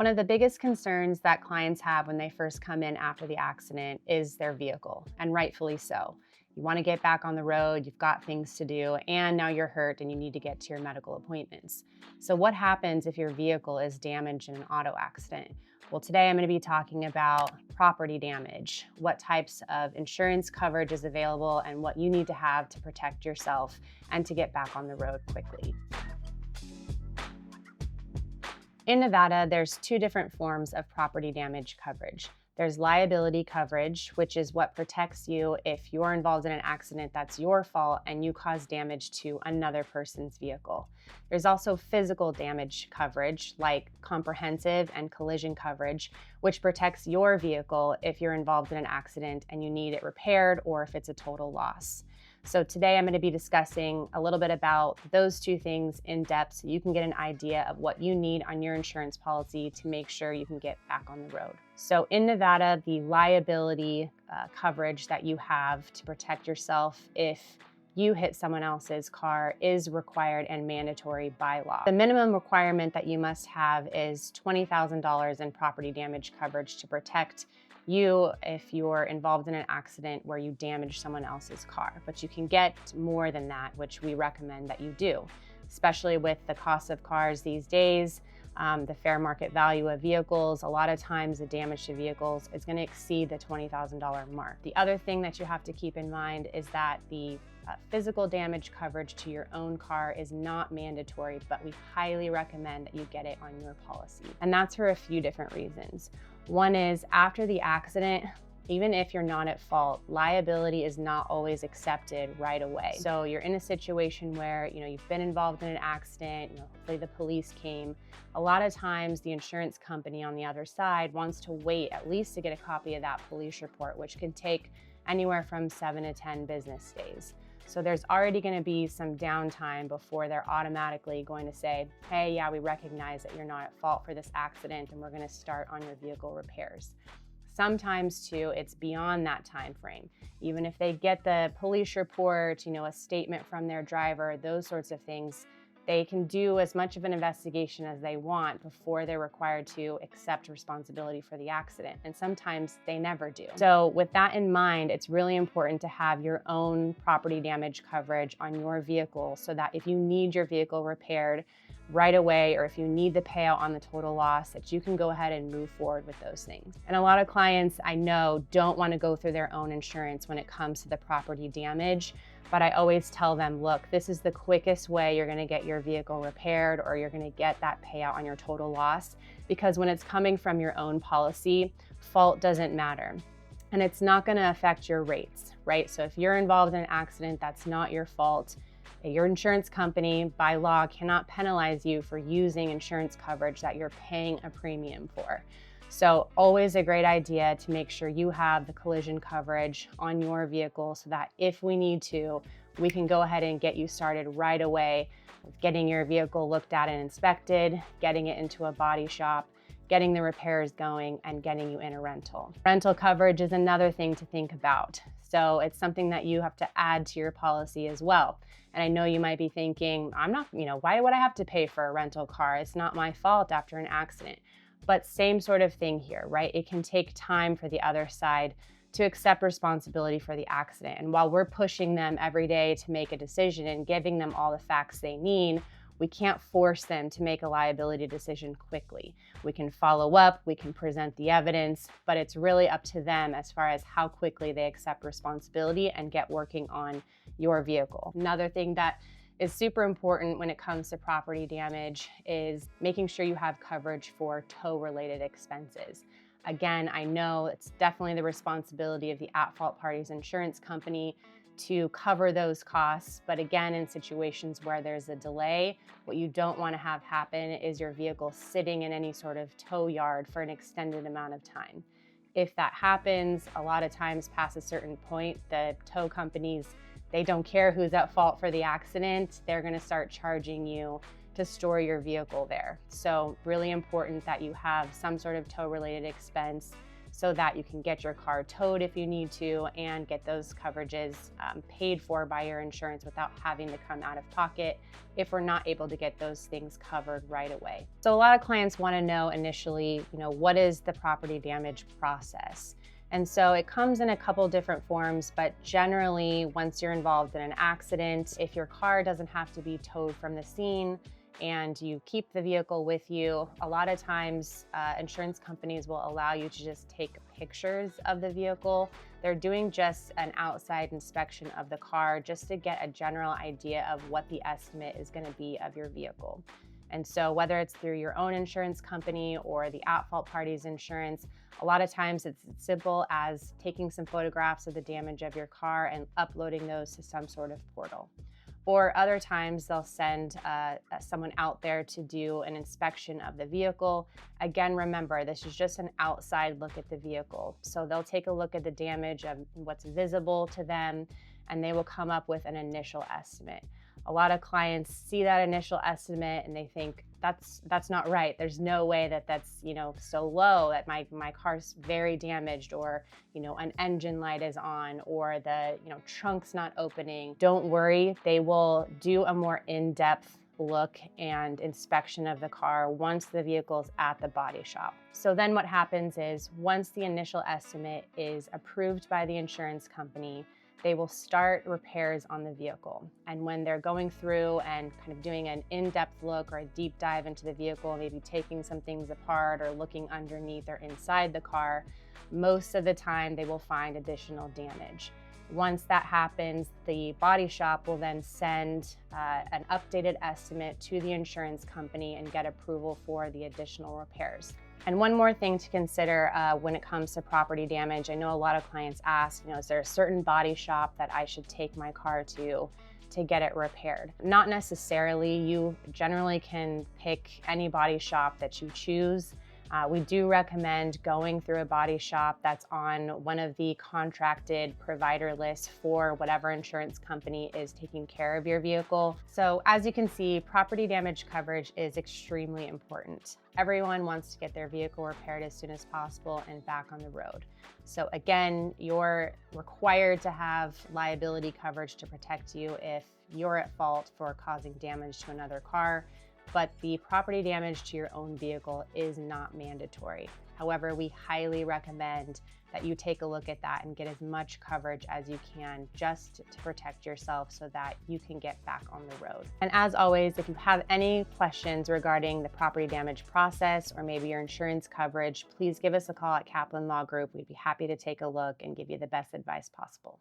One of the biggest concerns that clients have when they first come in after the accident is their vehicle, and rightfully so. You want to get back on the road, you've got things to do, and now you're hurt and you need to get to your medical appointments. So, what happens if your vehicle is damaged in an auto accident? Well, today I'm going to be talking about property damage, what types of insurance coverage is available, and what you need to have to protect yourself and to get back on the road quickly. In Nevada, there's two different forms of property damage coverage. There's liability coverage, which is what protects you if you're involved in an accident that's your fault and you cause damage to another person's vehicle. There's also physical damage coverage, like comprehensive and collision coverage, which protects your vehicle if you're involved in an accident and you need it repaired or if it's a total loss. So today I'm going to be discussing a little bit about those two things in depth so you can get an idea of what you need on your insurance policy to make sure you can get back on the road. So in Nevada, the liability coverage that you have to protect yourself if you hit someone else's car is required and mandatory by law. The minimum requirement that you must have is $20,000 in property damage coverage to protect you if you're involved in an accident where you damage someone else's car. But you can get more than that, which we recommend that you do, especially with the cost of cars these days, the fair market value of vehicles. A lot of times the damage to vehicles is going to exceed the $20,000 mark. The other thing that you have to keep in mind is that the physical damage coverage to your own car is not mandatory, but we highly recommend that you get it on your policy. And that's for a few different reasons. One is after the accident, even if you're not at fault, liability is not always accepted right away. So you're in a situation where, you've been involved in an accident, hopefully the police came. A lot of times the insurance company on the other side wants to wait at least to get a copy of that police report, which can take anywhere from 7 to 10 business days. So there's already going to be some downtime before they're automatically going to say, hey, yeah, we recognize that you're not at fault for this accident and we're going to start on your vehicle repairs. Sometimes too, it's beyond that time frame. Even if they get the police report, a statement from their driver, those sorts of things, they can do as much of an investigation as they want before they're required to accept responsibility for the accident. And sometimes they never do. So with that in mind, it's really important to have your own property damage coverage on your vehicle so that if you need your vehicle repaired right away, or if you need the payout on the total loss, that you can go ahead and move forward with those things. And a lot of clients I know don't want to go through their own insurance when it comes to the property damage. But I always tell them, look, this is the quickest way you're going to get your vehicle repaired or you're going to get that payout on your total loss, because when it's coming from your own policy, fault doesn't matter. And it's not going to affect your rates, right? So if you're involved in an accident that's not your fault, your insurance company by law cannot penalize you for using insurance coverage that you're paying a premium for. So always a great idea to make sure you have the collision coverage on your vehicle so that if we need to, we can go ahead and get you started right away with getting your vehicle looked at and inspected, getting it into a body shop, getting the repairs going, and getting you in a rental. Rental coverage is another thing to think about. So it's something that you have to add to your policy as well. And I know you might be thinking, why would I have to pay for a rental car? It's not my fault after an accident. But same sort of thing here, right? It can take time for the other side to accept responsibility for the accident. And while we're pushing them every day to make a decision and giving them all the facts they need, we can't force them to make a liability decision quickly. We can follow up, we can present the evidence, but it's really up to them as far as how quickly they accept responsibility and get working on your vehicle. Another thing that is super important when it comes to property damage is making sure you have coverage for tow-related expenses. Again, I know it's definitely the responsibility of the at-fault party's insurance company to cover those costs, but again, in situations where there's a delay, what you don't want to have happen is your vehicle sitting in any sort of tow yard for an extended amount of time. If that happens, a lot of times past a certain point, the tow companies, they don't care who's at fault for the accident. They're going to start charging you to store your vehicle there. So really important that you have some sort of tow-related expense so that you can get your car towed if you need to and get those coverages paid for by your insurance without having to come out of pocket if we're not able to get those things covered right away. So a lot of clients want to know initially, what is the property damage process? And so it comes in a couple different forms, but generally once you're involved in an accident, if your car doesn't have to be towed from the scene and you keep the vehicle with you, a lot of times insurance companies will allow you to just take pictures of the vehicle. They're doing just an outside inspection of the car just to get a general idea of what the estimate is going to be of your vehicle. And so whether it's through your own insurance company or the at-fault party's insurance, a lot of times it's as simple as taking some photographs of the damage of your car and uploading those to some sort of portal. Or other times they'll send someone out there to do an inspection of the vehicle. Again, remember, this is just an outside look at the vehicle. So they'll take a look at the damage of what's visible to them, and they will come up with an initial estimate. A lot of clients see that initial estimate and they think that's not right. There's no way that's so low, that my car's very damaged, or an engine light is on, or the trunk's not opening. Don't worry, they will do a more in-depth look and inspection of the car once the vehicle's at the body shop. So then what happens is, once the initial estimate is approved by the insurance company, they will start repairs on the vehicle. And when they're going through and kind of doing an in-depth look or a deep dive into the vehicle, maybe taking some things apart or looking underneath or inside the car, most of the time they will find additional damage. Once that happens, the body shop will then send an updated estimate to the insurance company and get approval for the additional repairs. And one more thing to consider when it comes to property damage, I know a lot of clients ask, is there a certain body shop that I should take my car to get it repaired? Not necessarily. You generally can pick any body shop that you choose. We do recommend going through a body shop that's on one of the contracted provider lists for whatever insurance company is taking care of your vehicle. So as you can see, property damage coverage is extremely important. Everyone wants to get their vehicle repaired as soon as possible and back on the road. So again, you're required to have liability coverage to protect you if you're at fault for causing damage to another car, but the property damage to your own vehicle is not mandatory. However, we highly recommend that you take a look at that and get as much coverage as you can just to protect yourself so that you can get back on the road. And as always, if you have any questions regarding the property damage process or maybe your insurance coverage, please give us a call at Kaplan Law Group. We'd be happy to take a look and give you the best advice possible.